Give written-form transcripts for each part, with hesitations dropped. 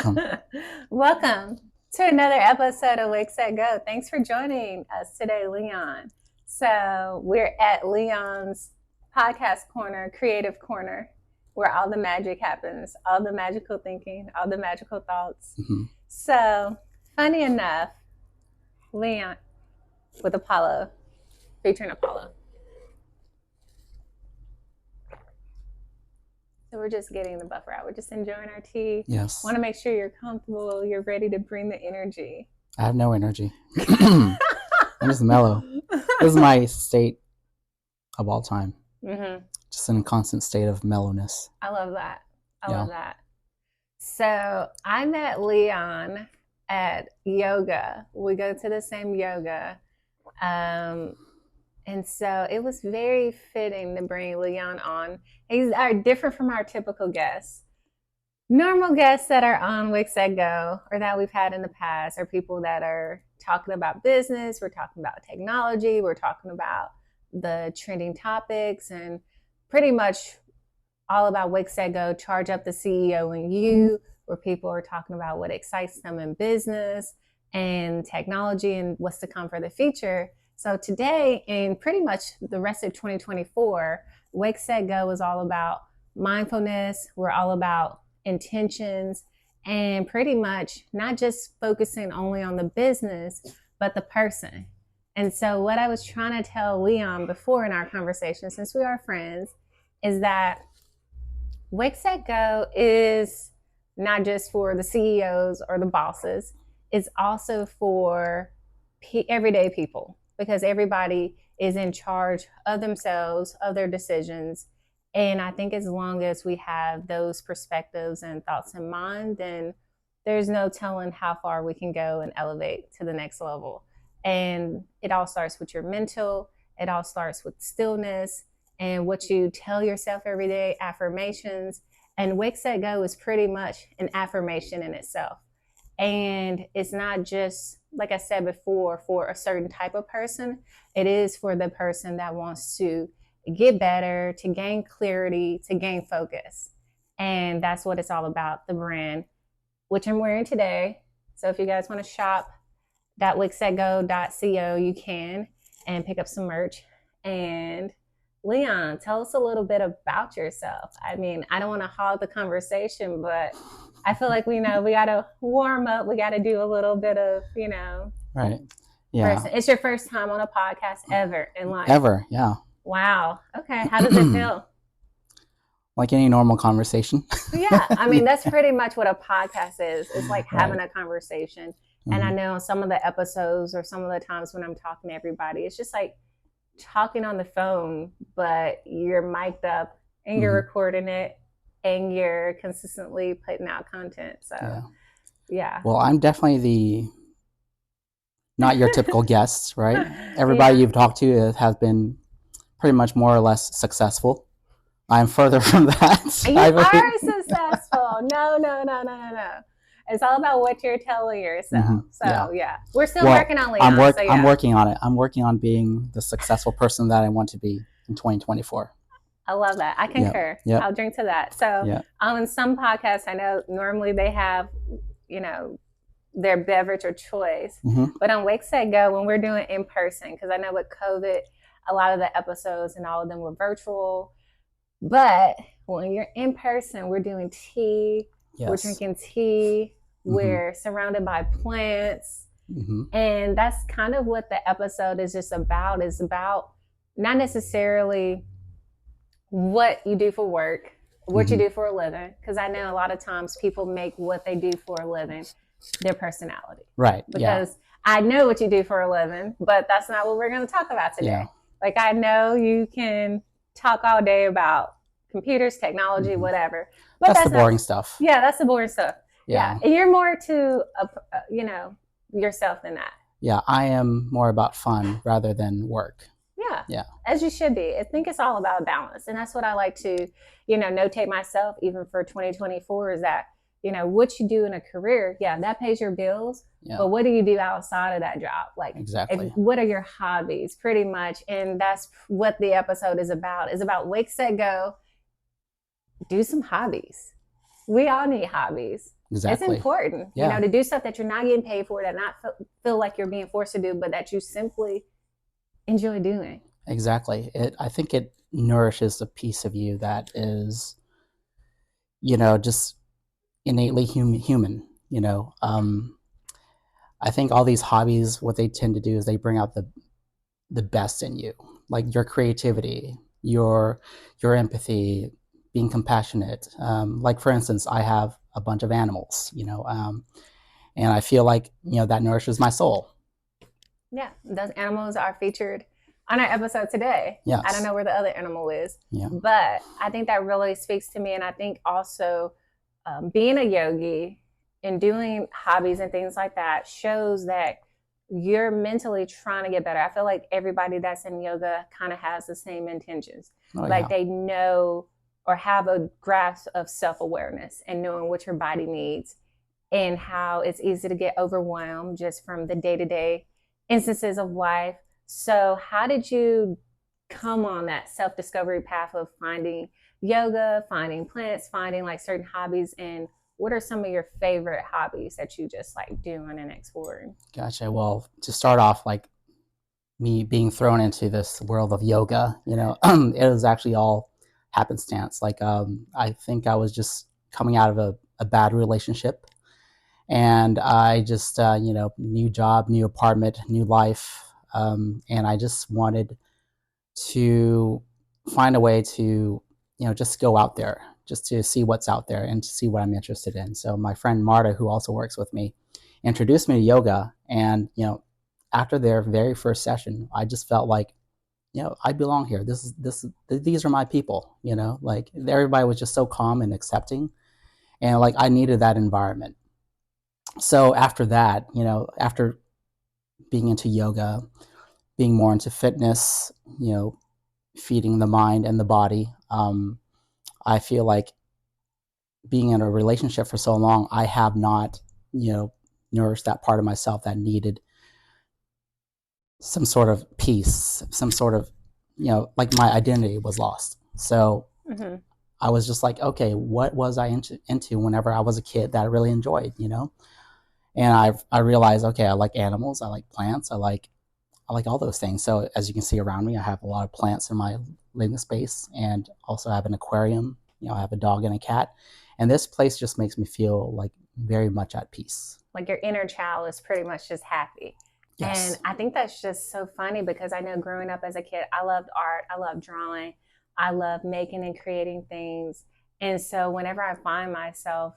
Welcome. Welcome to another episode of Wake Set Go. Thanks for joining us today, Leon. So we're at Leon's podcast corner, creative corner, where all the magic happens, all the magical thinking, all the magical thoughts. Mm-hmm. So funny enough, Leon with Apollo, featuring Apollo. So we're just getting the buffer out. We're just enjoying our tea. Yes. Want to make sure you're comfortable. You're ready to bring the energy. I have no energy. I'm just mellow. This is my state of all time. Mm-hmm. Just in a constant state of mellowness. I love that. I love that. So I met Leon at yoga. We go to the same yoga. And so it was very fitting to bring Leon on. He's different from our typical guests. Normal guests that are on Wake Set Go or that we've had in the past are people that are talking about business. We're talking about technology. We're talking about the trending topics and pretty much all about Wake Set Go, charge up the CEO and you, where people are talking about what excites them in business and technology and what's to come for the future. So today, and pretty much the rest of 2024, Wake Set Go is all about mindfulness. We're all about intentions and pretty much not just focusing only on the business, but the person. And so what I was trying to tell Leon before in our conversation, since we are friends, is that Wake Set Go is not just for the CEOs or the bosses. It's also for everyday people, because everybody is in charge of themselves, of their decisions. And I think as long as we have those perspectives and thoughts in mind, then there's no telling how far we can go and elevate to the next level. And it all starts with your mental. It all starts with stillness and what you tell yourself every day, affirmations. And Wake Set Go is pretty much an affirmation in itself. And it's not just, like I said before, for a certain type of person. It is for the person that wants to get better, to gain clarity, to gain focus. And that's what it's all about, the brand, which I'm wearing today. So if you guys want to shop .wakesetgo.co, you can, and pick up some merch. And Leon, tell us a little bit about yourself. I mean, I don't want to hog the conversation, but I feel like we got to warm up. We got to do a little bit of, Right. Yeah. Person. It's your first time on a podcast ever in life. Ever. Yeah. Wow. Okay. How does it feel? Like any normal conversation. Yeah. I mean, that's pretty much what a podcast is. It's like having a conversation. Mm-hmm. And I know some of the episodes or some of the times when I'm talking to everybody, it's just like talking on the phone, but you're mic'd up and you're recording it and you're consistently putting out content. So, yeah. Well, I'm definitely not your typical guest, right? Everybody you've talked to has been pretty much more or less successful. I'm further from that. You are successful. No. It's all about what you're telling yourself. Mm-hmm. So, we're still working on Leon. I'm working on it. I'm working on being the successful person that I want to be in 2024. I love that. I concur. Yep. I'll drink to that. So in some podcasts, I know normally they have, their beverage or choice. Mm-hmm. But on Wake Set Go, when we're doing in person, because I know with COVID, a lot of the episodes and all of them were virtual. But when you're in person, we're doing tea. Yes. We're drinking tea. Mm-hmm. We're surrounded by plants. Mm-hmm. And that's kind of what the episode is just about. It's about not necessarily what you do for work, what you do for a living. Because I know a lot of times people make what they do for a living their personality. Right. Because I know what you do for a living, but that's not what we're going to talk about today. Yeah. Like, I know you can talk all day about computers, technology, whatever. But that's the boring stuff. Yeah, that's the boring stuff. Yeah. And you're more to, yourself than that. Yeah, I am more about fun rather than work. Yeah. As you should be. I think it's all about balance. And that's what I like to, notate myself, even for 2024, is that, what you do in a career, that pays your bills. Yeah. But what do you do outside of that job? Like, exactly. What are your hobbies, pretty much? And that's what the episode is about. It's about Wake Set Go. Do some hobbies. We all need hobbies. It's Exactly. important, Yeah, to do stuff that you're not getting paid for, that not feel like you're being forced to do, but that you simply enjoy doing. exactly. I think it nourishes a piece of you that is, just innately human. I think all these hobbies, what they tend to do is they bring out the best in you, like your creativity, your empathy, being compassionate. Like for instance, I have a bunch of animals, and I feel like that nourishes my soul. Yeah, those animals are featured on our episode today. I don't Yes. know where the other animal is, Yeah. but I think that really speaks to me. And I think also being a yogi and doing hobbies and things like that shows that you're mentally trying to get better. I feel like everybody that's in yoga kind of has the same intentions. Oh Like yeah. they know or have a grasp of self awareness and knowing what your body needs and how it's easy to get overwhelmed just from the day to day instances of life. So, how did you come on that self discovery path of finding yoga, finding plants, finding like certain hobbies? And what are some of your favorite hobbies that you just like doing and exploring? Gotcha. Well, to start off, like me being thrown into this world of yoga, it was actually all happenstance. Like, I think I was just coming out of a bad relationship, and I just, new job, new apartment, new life, and I just wanted to find a way to, just go out there, just to see what's out there and to see what I'm interested in. So my friend Marta, who also works with me, introduced me to yoga, and after their very first session, I just felt like, I belong here. These are my people. Like everybody was just so calm and accepting, and like I needed that environment. So after that, after being into yoga, being more into fitness, feeding the mind and the body, I feel like being in a relationship for so long, I have not, nourished that part of myself that needed some sort of peace, some sort of, like my identity was lost. So Mm-hmm. I was just like, okay, what was I into whenever I was a kid that I really enjoyed, And I realized, okay, I like animals, I like plants, I like all those things. So as you can see around me, I have a lot of plants in my living space, and also have an aquarium. I have a dog and a cat, and this place just makes me feel like very much at peace. Like your inner child is pretty much just happy. And Yes. I think that's just so funny because I know growing up as a kid, I loved art, I loved drawing, I love making and creating things. And so whenever I find myself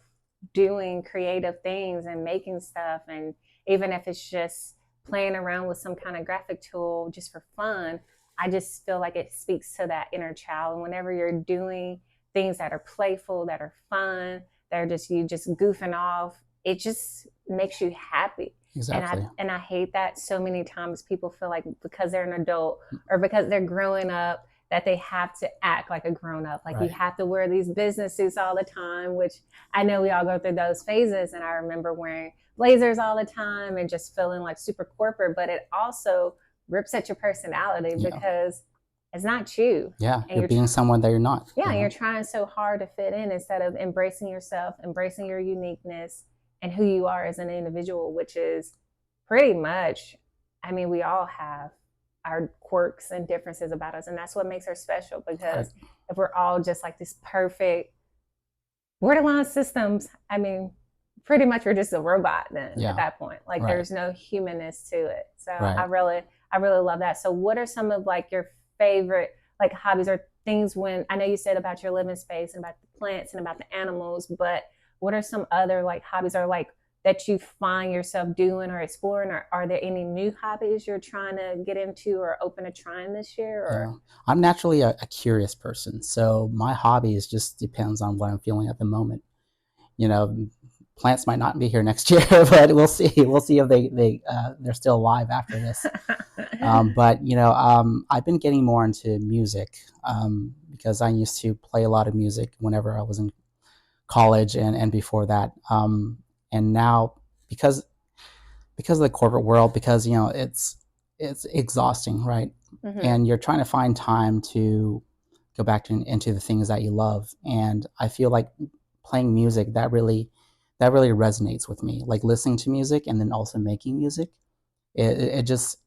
doing creative things and making stuff, and even if it's just playing around with some kind of graphic tool just for fun, I just feel like it speaks to that inner child. And whenever you're doing things that are playful, that are fun, that are just you just goofing off, it just makes you happy. And I Exactly. and I hate that so many times people feel like because they're an adult or because they're growing up that they have to act like a grown up. Like you Right. have to wear these business suits all the time, which I know we all go through those phases. And I remember wearing blazers all the time and just feeling like super corporate, but it also rips at your personality Yeah. because it's not you. Yeah. And You're you're being someone that you're not. yeah, you're trying so hard to fit in instead of embracing yourself, embracing your uniqueness and who you are as an individual, which is pretty much, I mean, we all have our quirks and differences about us. And that's what makes her special Right. because if we're all just like this perfect borderline systems, I mean, pretty much we're just a robot then at Yeah. that point. Like Right. there's no humanness to it. So Right. I really love that. So what are some of like your favorite like hobbies or things when I know you said about your living space and about the plants and about the animals, but what are some other like hobbies or like that you find yourself doing or exploring, or are there any new hobbies you're trying to get into or open to trying this year or Yeah. I'm naturally a curious person, so my hobbies just depends on what I'm feeling at the moment. You know, plants might not be here next year, but we'll see. We'll see if they're still alive after this. But I've been getting more into music, because I used to play a lot of music whenever I was in college and before that. And now, because of the corporate world, because it's exhausting, right? mm-hmm. And you're trying to find time to go back into the things that you love. And I feel like playing music, that really that really resonates with me. Like listening to music and then also making music, it just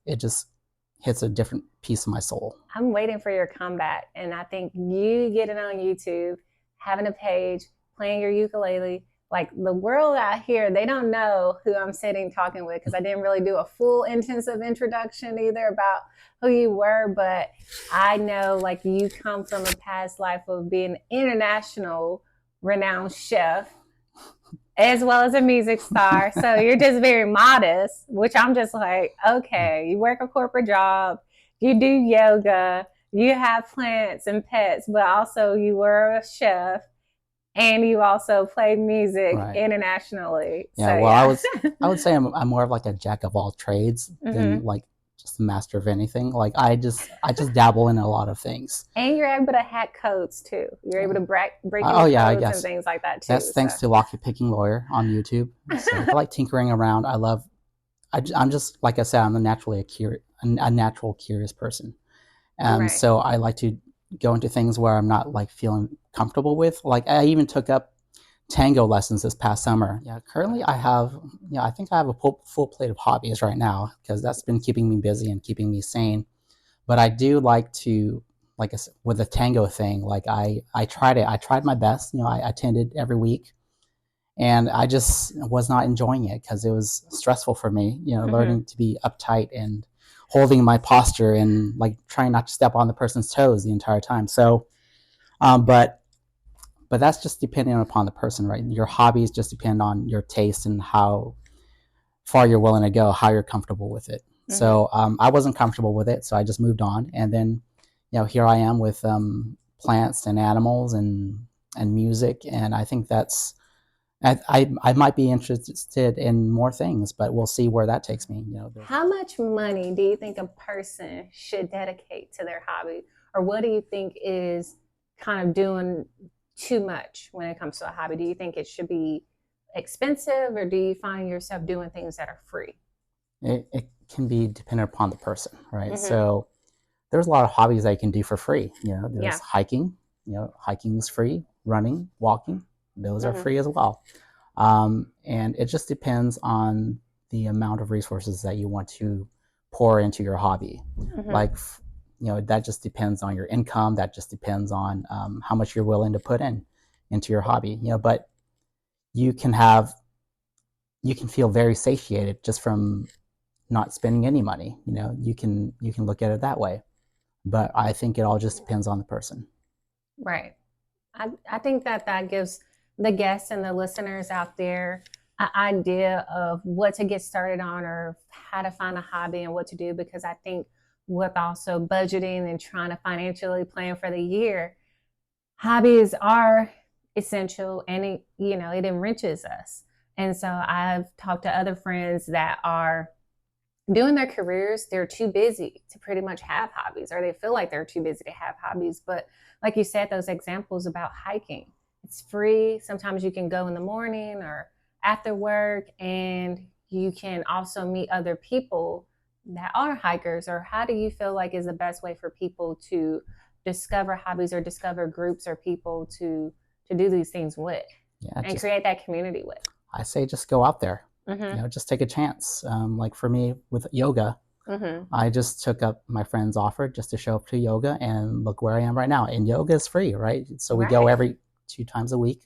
hits a different piece of my soul. I'm waiting for your comeback. And I think you getting on YouTube, having a page, playing your ukulele, like the world out here, they don't know who I'm sitting talking with because I didn't really do a full intensive introduction either about who you were. But I know like you come from a past life of being an international renowned chef as well as a music star. So you're just very modest, which I'm just like, okay, you work a corporate job, you do yoga, you have plants and pets, but also you were a chef and you also play music Right. internationally. Yeah. So Well, yeah. I would say I'm more of like a jack of all trades than Mm-hmm. like just a master of anything. Like I just dabble in a lot of things. And you're able to hack codes too. You're able to break Oh into yeah, I codes and guess things like that too. that's So thanks to Locky Picking Lawyer on YouTube. So I like tinkering around. I'm just like I said, I'm a natural curious person. right. So I like to go into things where I'm not like feeling comfortable with. Like I even took up tango lessons this past summer. Yeah, currently I think I have a full plate of hobbies right now because that's been keeping me busy and keeping me sane. But I do like to, like I said, with the tango thing, like I tried it. I tried my best. I attended every week, and I just was not enjoying it because it was stressful for me. Mm-hmm. Learning to be uptight and holding my posture and like trying not to step on the person's toes the entire time. So, um, but but that's just depending upon the person, right? Your hobbies just depend on your taste and how far you're willing to go, how you're comfortable with it. Mm-hmm. So I wasn't comfortable with it, so I just moved on, and then here I am with plants and animals and music, and I think that's I might be interested in more things, but we'll see where that takes me. How much money do you think a person should dedicate to their hobby? Or what do you think is kind of doing too much when it comes to a hobby? Do you think it should be expensive or do you find yourself doing things that are free? it can be dependent upon the person, right? Mm-hmm. So there's a lot of hobbies that you can do for free. There's Yeah. hiking. Hiking is free. Running, walking, those are Mm-hmm. free as well. And it just depends on the amount of resources that you want to pour into your hobby. Mm-hmm. Like, that just depends on your income. That just depends on how much you're willing to put into your hobby. But you can have you can feel very satiated just from not spending any money. You can look at it that way. But I think it all just depends on the person. Right. I think that that gives the guests and the listeners out there an idea of what to get started on or how to find a hobby and what to do because I think with also budgeting and trying to financially plan for the year, hobbies are essential and it enriches us. And so I've talked to other friends that are doing their careers, they're too busy to pretty much have hobbies, or they feel like they're too busy to have hobbies. But like you said, those examples about hiking, it's free. Sometimes you can go in the morning or after work, and you can also meet other people that are hikers. Or how do you feel like is the best way for people to discover hobbies or discover groups or people to do these things with Yeah, and just create that community with? I say just go out there. Mm-hmm. Just take a chance. Like for me with yoga, Mm-hmm. I just took up my friend's offer just to show up to yoga, and look where I am right now. And yoga is free, right? So we go Right. every 2 times a week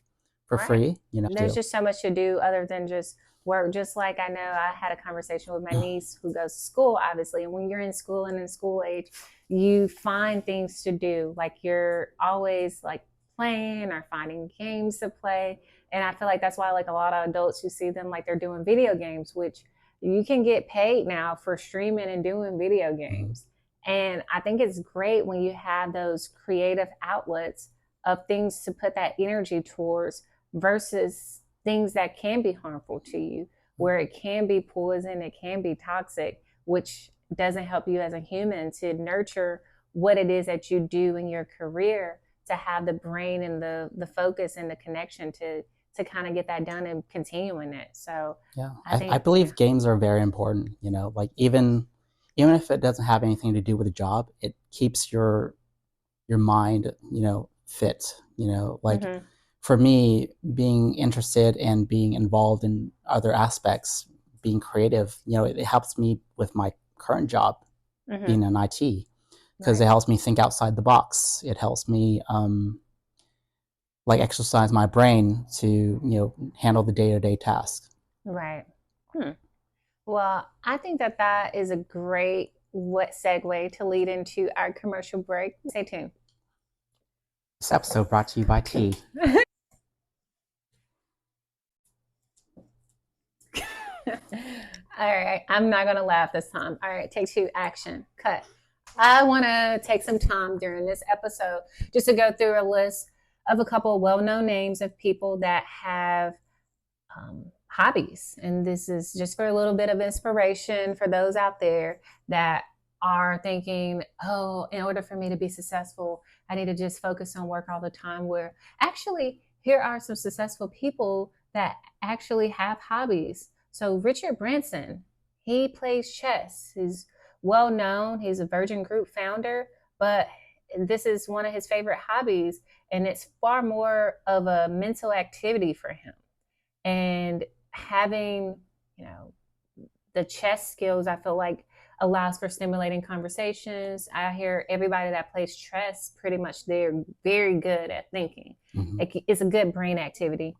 for Right. free. There's To just so much to do other than just work. Just like I know I had a conversation with my niece who goes to school, obviously. And when you're in school and in school age, you find things to do. Like you're always like playing or finding games to play. And I feel like that's why like a lot of adults you see them like they're doing video games, which you can get paid now for streaming and doing video Mhm. games. And I think it's great when you have those creative outlets of things to put that energy towards versus things that can be harmful to you, where it can be poison, it can be toxic, which doesn't help you as a human to nurture what it is that you do in your career to have the brain and the focus and the connection to kind of get that done and continuing it. So Yeah, I I think, yeah. believe games are very important. Like even if it doesn't have anything to do with a job, it keeps your mind fit. Like Mm-hmm. for me, being interested and being involved in other aspects, being creative, it helps me with my current job, Mm-hmm. being in IT, because it Right. helps me think outside the box. It helps me like exercise my brain to handle the day to day tasks. Right. Hmm. Well, I think that that is a great what segue to lead into our commercial break. Stay tuned. This episode brought to you by tea. All right, I'm not gonna laugh this time. All right, take two, action, cut. I want to take some time during this episode just to go through a list of a couple of well-known names of people that have hobbies. And this is just for a little bit of inspiration for those out there that are thinking, oh, in order for me to be successful, I need to just focus on work all the time. Where actually, here are some successful people that actually have hobbies. So, Richard Branson, he plays chess. He's well known, he's a Virgin Group founder, but this is one of his favorite hobbies, and it's far more of a mental activity for him. And having, you know, the chess skills, I feel like allows for stimulating conversations. I hear everybody that plays chess pretty much they're very good at thinking. Mm-hmm. It's a good brain activity.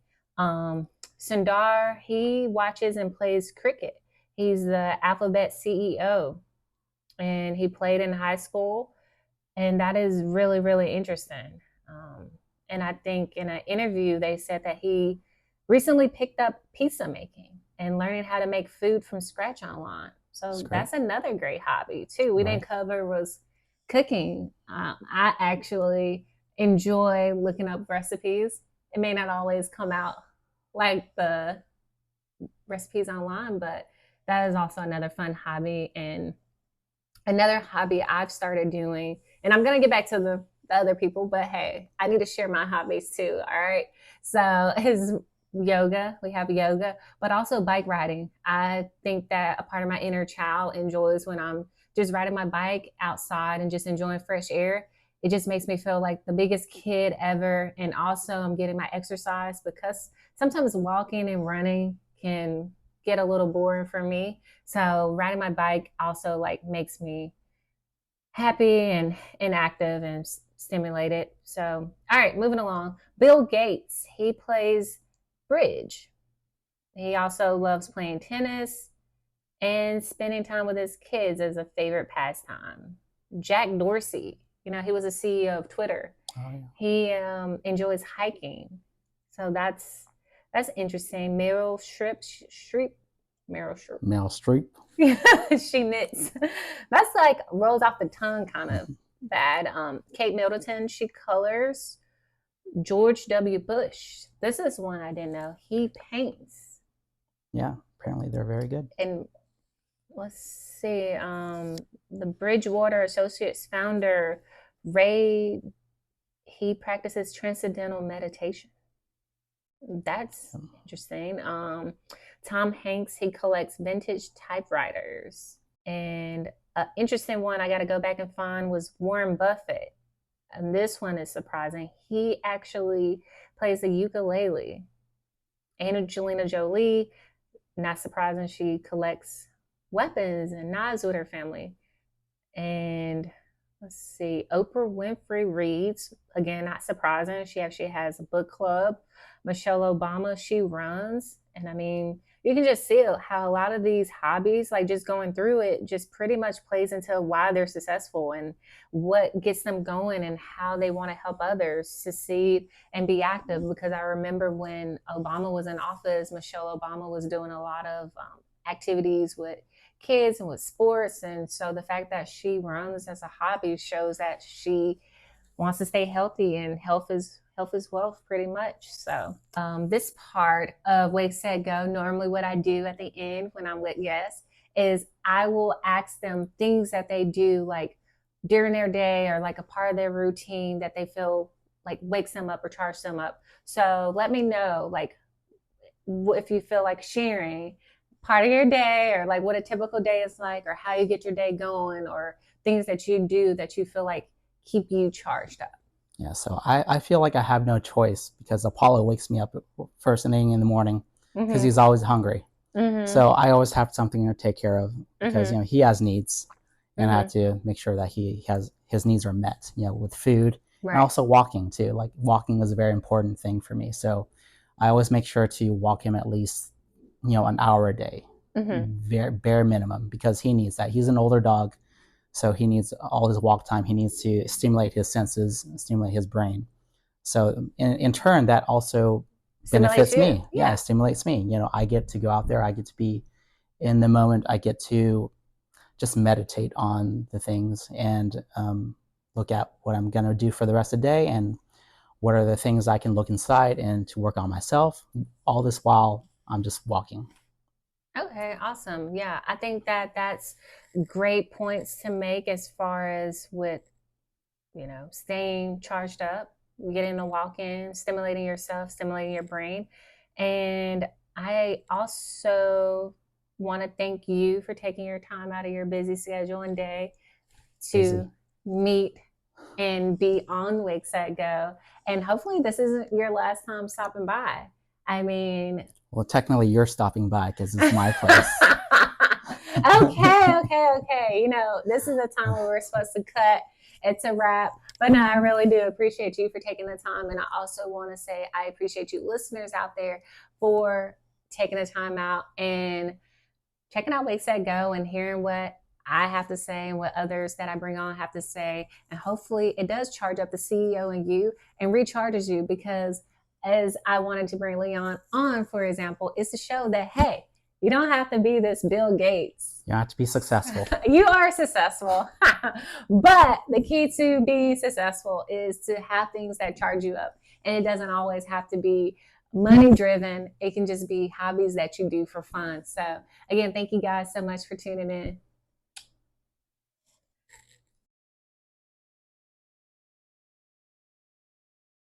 Sundar, he watches and plays cricket. He's the Alphabet CEO, and he played in high school, and that is really really interesting. Um, and I think in an interview they said that he recently picked up pizza making and learning how to make food from scratch online. It's So great. that's another great hobby too. We didn't Right. cover was cooking. I actually enjoy looking up recipes. It may not always come out like the recipes online, but that is also another fun hobby. And another hobby I've started doing, and I'm gonna get back to the other people, but hey, I need to share my hobbies too. All right. So is yoga. We have yoga, but also bike riding. I think that a part of my inner child enjoys when I'm just riding my bike outside and just enjoying fresh air. It just makes me feel like the biggest kid ever. And also I'm getting my exercise because sometimes walking and running can get a little boring for me. So riding my bike also like makes me happy and active and stimulated. So all right, moving along. Bill Gates, he plays bridge. He also loves playing tennis and spending time with his kids as a favorite pastime. Jack Dorsey, he was a CEO of Twitter. Oh yeah. He enjoys hiking, so that's interesting. Meryl Streep, Meryl Streep. she knits. That's like rolls off the tongue kind of bad. Kate Middleton, she colors. George W. Bush. This is one I didn't know. He paints. Yeah, apparently they're very good. And let's see, the Bridgewater Associates founder, Ray, he practices transcendental meditation. That's interesting. Tom Hanks, he collects vintage typewriters. And an interesting one I got to go back and find was Warren Buffett. And this one is surprising. He actually plays the ukulele. Angelina Jolie, not surprising, she collects weapons and knives with her family. And let's see, Oprah Winfrey reads. Again, not surprising. She actually has a book club. Michelle Obama, she runs. And I mean, you can just see how a lot of these hobbies, like just going through it, just pretty much plays into why they're successful and what gets them going and how they want to help others succeed and be active. Because I remember when Obama was in office, Michelle Obama was doing a lot of activities with kids and with sports. And so the fact that she runs as a hobby shows that she wants to stay healthy, and health is wealth pretty much. So this part of Wake Set Go, normally what I do at the end when I'm with guests is I will ask them things that they do like during their day or like a part of their routine that they feel like wakes them up or charges them up. So let me know like if you feel like sharing part of your day or like what a typical day is like or how you get your day going or things that you do that you feel like keep you charged up. Yeah, so I feel like I have no choice because Apollo wakes me up first thing in the morning because Mhm. he's always hungry. Mhm. So I always have something to take care of because Mhm. he has needs, and I have Mhm. to make sure that he has his needs are met. With food and Right. also walking too. Like walking is a very important thing for me. So I always make sure to walk him at least an hour a day, Mhm. very bare minimum, because he needs that. He's an older dog, so he needs all his walk time. He needs to stimulate his senses, stimulate his brain. So in turn, that also Stimulates benefits you. me. Yeah, it Yeah. stimulates me. I get to go out there. I get to be in the moment. I get to just meditate on the things and look at what I'm going to do for the rest of the day and what are the things I can look inside and to work on myself. All this while I'm just walking. Okay, awesome. Yeah, I think that that's great points to make as far as with, staying charged up, getting a walk in, stimulating yourself, stimulating your brain. And I also want to thank you for taking your time out of your busy schedule and day Busy. to meet and be on Wake Set Go. And hopefully, this isn't your last time stopping by. I mean, Well, technically, you're stopping by because it's okay, my place. okay. This is the time where we're supposed to cut. It's a wrap. But no, I really do appreciate you for taking the time. And I also want to say I appreciate you listeners out there for taking the time out and checking out Wake Set Go and hearing what I have to say and what others that I bring on have to say. And hopefully it does charge up the CEO in you and recharges you because as I wanted to bring Leon on, for example, is to show that, hey, you don't have to be this Bill Gates. You have to be successful. You are successful. But the key to being successful is to have things that charge you up. And it doesn't always have to be money driven, it can just be hobbies that you do for fun. So, again, thank you guys so much for tuning in.